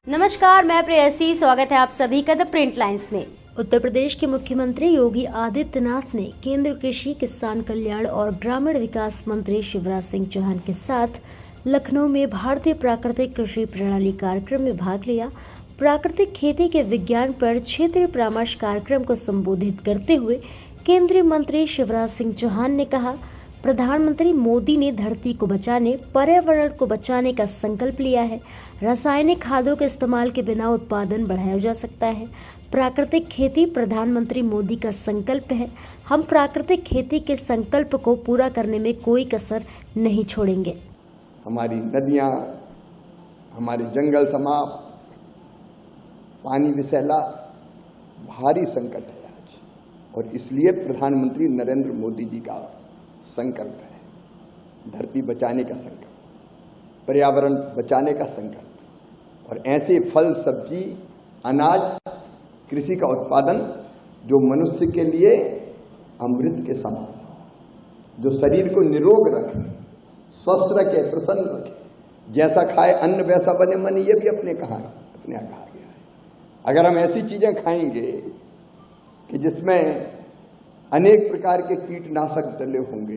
नमस्कार, मैं प्रेयसी। स्वागत है आप सभी का द प्रिंट लाइन्स में। उत्तर प्रदेश के मुख्यमंत्री योगी आदित्यनाथ ने केंद्रीय कृषि, किसान कल्याण और ग्रामीण विकास मंत्री शिवराज सिंह चौहान के साथ लखनऊ में भारतीय प्राकृतिक कृषि प्रणाली कार्यक्रम में भाग लिया। प्राकृतिक खेती के विज्ञान पर क्षेत्रीय परामर्श कार्यक्रम को संबोधित करते हुए केंद्रीय मंत्री शिवराज सिंह चौहान ने कहा, प्रधानमंत्री मोदी ने धरती को बचाने, पर्यावरण को बचाने का संकल्प लिया है। रासायनिक खादों के इस्तेमाल के बिना उत्पादन बढ़ाया जा सकता है। प्राकृतिक खेती प्रधानमंत्री मोदी का संकल्प है। हम प्राकृतिक खेती के संकल्प को पूरा करने में कोई कसर नहीं छोड़ेंगे। हमारी नदियाँ, हमारे जंगल समाप्त, पानी विषैला, भारी संकट है आज, और इसलिए प्रधानमंत्री नरेंद्र मोदी जी का संकल्प है धरती बचाने का संकल्प, पर्यावरण बचाने का संकल्प, और ऐसे फल, सब्जी, अनाज, कृषि का उत्पादन जो मनुष्य के लिए अमृत के समान, जो शरीर को निरोग रखे, स्वस्थ रखे, प्रसन्न रखे। जैसा खाए अन्न वैसा बने मन, ये भी अपने यहाँ कहा गया है। अगर हम ऐसी चीजें खाएंगे कि जिसमें अनेक प्रकार के कीटनाशक डले होंगे,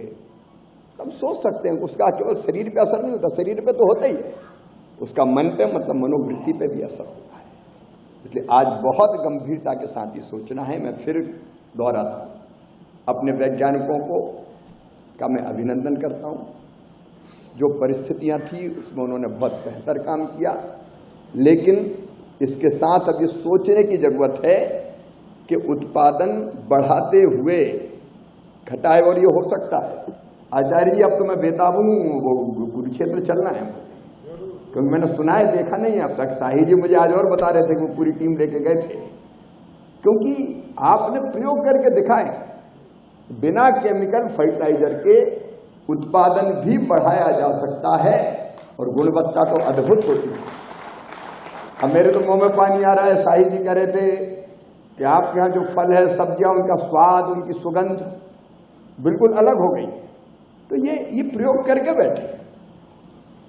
हम सोच सकते हैं उसका केवल शरीर पे असर नहीं होता, शरीर पे तो होता ही है, उसका मन पे, मतलब मनोवृत्ति पे भी असर होता है। इसलिए आज बहुत गंभीरता के साथ ये सोचना है। मैं फिर दोहराता हूँ, अपने वैज्ञानिकों का मैं अभिनंदन करता हूँ। जो परिस्थितियाँ थी उसमें उन्होंने बहुत बेहतर काम किया, लेकिन इसके साथ अब ये सोचने की जरूरत है कि उत्पादन बढ़ाते हुए घटाए, और ये हो सकता है। आचार्य जी, अब तो मैं बेताब हूँ, वो कुरुक्षेत्र चलना है, क्योंकि मैंने सुना है, देखा नहीं है अब तक। शाही जी मुझे आज और बता रहे थे कि वो पूरी टीम लेके गए थे, क्योंकि आपने प्रयोग करके दिखाए बिना केमिकल फर्टिलाइजर के उत्पादन भी बढ़ाया जा सकता है, और गुणवत्ता तो अद्भुत होती है। अब मेरे तो मुंह में पानी आ रहा है। शाही जी कह रहे थे कि आपके यहाँ जो फल है, सब्जियां, उनका स्वाद, उनकी सुगंध बिल्कुल अलग हो गई। तो ये प्रयोग करके बैठे,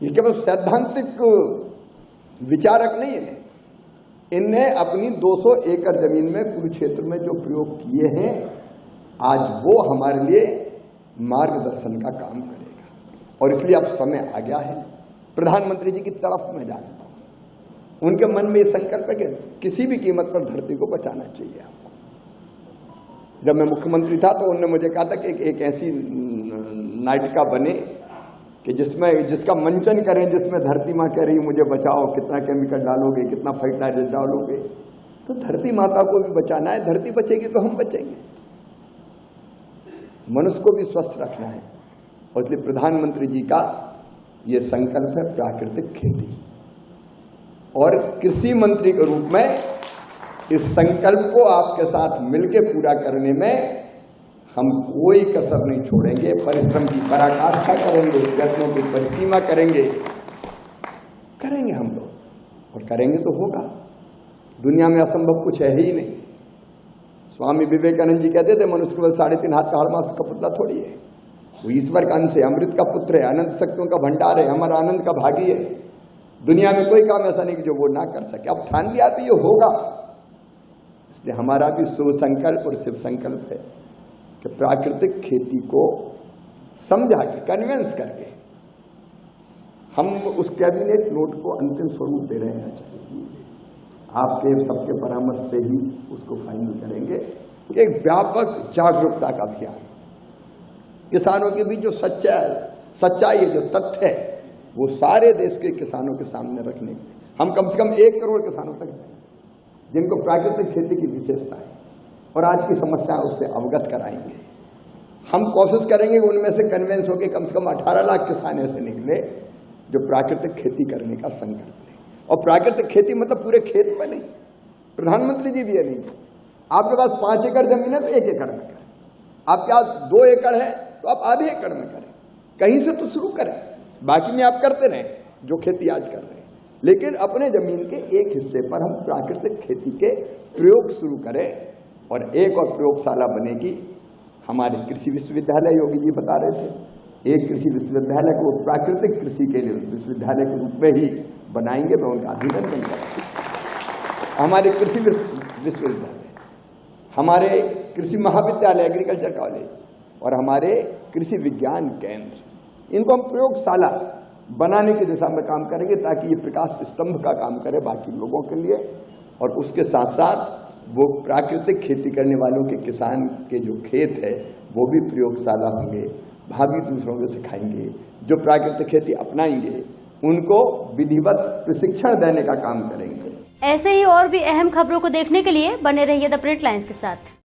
ये केवल सैद्धांतिक विचारक नहीं है। इनने अपनी 200 एकड़ जमीन में कुरुक्षेत्र में जो प्रयोग किए हैं, आज वो हमारे लिए मार्गदर्शन का काम करेगा। और इसलिए अब समय आ गया है। प्रधानमंत्री जी की तरफ में जानता हूं, उनके मन में ये संकल्प है कि किसी भी कीमत पर धरती को बचाना चाहिए आपको। जब मैं मुख्यमंत्री था तो उन्होंने मुझे कहा था कि एक ऐसी नाटिका बने कि जिसका मंचन करें, जिसमें धरती माँ कह रही मुझे बचाओ, कितना केमिकल डालोगे, कितना फर्टिलाइजर डालोगे। तो धरती माता को भी बचाना है, धरती बचेगी तो हम बचेंगे। मनुष्य को भी स्वस्थ रखना है, और इसलिए प्रधानमंत्री जी का ये संकल्प है प्राकृतिक खेती। और कृषि मंत्री के रूप में इस संकल्प को आपके साथ मिलकर पूरा करने में हम कोई कसर नहीं छोड़ेंगे। परिश्रम की पराकाष्ठा करेंगे, प्रयत्नों की परिसीमा करेंगे हम लोग, और करेंगे तो होगा। दुनिया में असंभव कुछ है ही नहीं। स्वामी विवेकानंद जी कहते थे, मनुष्य केवल 3.5 हाथ का हरमास का पुतला थोड़ी है, वो ईश्वर का अंश है, अमृत का पुत्र है, अनंत शक्तियों का भंडार है, हमारा आनंद का भागी है। दुनिया में कोई काम ऐसा नहीं कि जो वो ना कर सके। अब ठान लिया तो ये होगा। इसलिए हमारा भी शुभ संकल्प और शिव संकल्प है कि प्राकृतिक खेती को समझा के, कन्विंस करके हम उस कैबिनेट नोट को अंतिम स्वरूप दे रहे हैं। आपके सबके परामर्श से ही उसको फाइनल करेंगे। एक व्यापक जागरूकता का अभियान, किसानों के बीच जो सच्चाई है, जो तथ्य है, वो सारे देश के किसानों के सामने रखने के हम कम से कम 1 करोड़ किसानों तक जाएंगे, जिनको प्राकृतिक खेती की विशेषता है और आज की समस्या उससे अवगत कराएंगे। हम कोशिश करेंगे उनमें से कन्विंस होकर कम से कम 18 लाख किसान ऐसे निकले जो प्राकृतिक खेती करने का संकल्प लें। और प्राकृतिक खेती मतलब पूरे खेत में नहीं। प्रधानमंत्री जी भी ये नहीं, आपके पास 5 एकड़ जमीन है तो 1 एकड़ में करें, आपके पास 2 एकड़ है तो आप आधे एकड़ में करें, कहीं से तो शुरू करें। बाकी में आप करते रहें जो खेती आज कर रहे हैं, लेकिन अपने जमीन के एक हिस्से पर हम प्राकृतिक खेती के प्रयोग शुरू करें। और एक और प्रयोगशाला बनेगी हमारे कृषि विश्वविद्यालय, योगी जी बता रहे थे, एक कृषि विश्वविद्यालय को प्राकृतिक कृषि के लिए विश्वविद्यालय के रूप में ही बनाएंगे। मैं उनका अभिनंदन करता हूँ। हमारे कृषि विश्वविद्यालय, हमारे कृषि महाविद्यालय, एग्रीकल्चर कॉलेज और हमारे कृषि विज्ञान केंद्र, इनको हम प्रयोगशाला बनाने की दिशा में काम करेंगे ताकि ये प्रकाश स्तंभ का काम करे बाकी लोगों के लिए। और उसके साथ साथ वो प्राकृतिक खेती करने वालों के किसान के जो खेत है वो भी प्रयोगशाला होंगे, भावी दूसरों को सिखाएंगे। जो प्राकृतिक खेती अपनाएंगे उनको विधिवत प्रशिक्षण देने का काम करेंगे। ऐसे ही और भी अहम खबरों को देखने के लिए बने रहिए द प्रिंट लाइन्स के साथ।